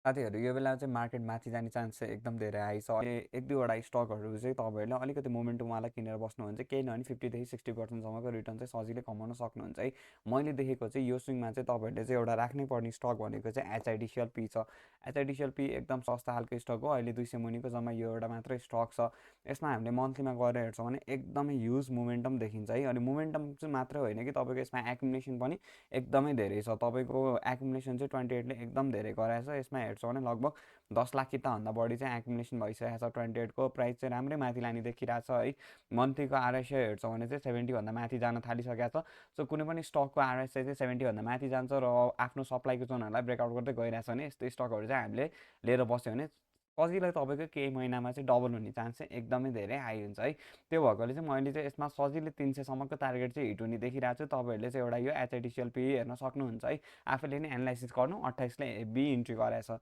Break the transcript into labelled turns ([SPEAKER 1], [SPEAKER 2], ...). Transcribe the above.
[SPEAKER 1] साथीहरू यो बेला चाहिँ मार्केट माथि जाने चान्स चाहिँ एकदम धेरै हाई छ। अहिले 1-2 वटा स्टकहरू चाहिँ तपाईँहरूले अलिकति मोमेन्टमवाला किनेर बस्नुहुन्छ, केही नभने 50 देखि 60% रिटर्न चाहिँ सजिलै कमाउन सक्नुहुन्छ है। मैले देखेको चाहिँ यो स्विङमा चाहिँ तपाईँहरूले चाहिँ एउटा राख्नै पर्ने स्टक भनेको चाहिँ एचआइडिसिएल छ। एचआइडिसिएल एकदम सस्ता खालको स्टक हो। अहिले 200 मुनिको जम्मा यो एउटा मात्रै स्टक छ। यसमा हामीले मन्थलीमा गएर हेर्छौँ भने एकदमै ह्युज मोमेन्टम देखिन्छ है। अनि मोमेन्टम चाहिँ मात्रै होइन कि तपाईँको यसमा एक्युमुलेसन पनि एकदमै धेरै छ। तपाईँको एक्युमुलेसन चाहिँ 28ले एकदम धेरै गराएछ। यसमा हेर्छौँ भने लगभग 10 लाख किताभन्दा बढी चाहिँ एक्युमुलेसन भइसकेको छ। 28को प्राइस चाहिँ राम्रै माथि लाने देखिरहेको छ है। मन्थलीको आरएसआई हेर्छौँ भने चाहिँ 70भन्दा माथि जान थालिसकेको छ। सो कुनै पनि स्टकको आरएसआई चाहिँ 70भन्दा माथि जान्छ र आफ्नो सप्लाईको जोनहरूलाई ब्रेकआउट गर्दै गइरहेछ भने यस्तो स्टकहरू चाहिँ हामीले लिएर बस्यो भने सजिलै तपाईँको केही महिनामा चाहिँ डबल हुने चान्स चाहिँ एकदमै धेरै हाई हुन्छ है। त्यो भएकोले चाहिँ मैले चाहिँ यसमा सजिलै 300सम्मको टार्गेट चाहिँ हिट हुने देखिरहेको छु। तपाईँहरूले चाहिँ एउटा यो एचआइडिसिएल हेर्न सक्नुहुन्छ है। आफैले नै एनालाइसिस गर्नु। 28ले हेभी इन्ट्री गराएछ।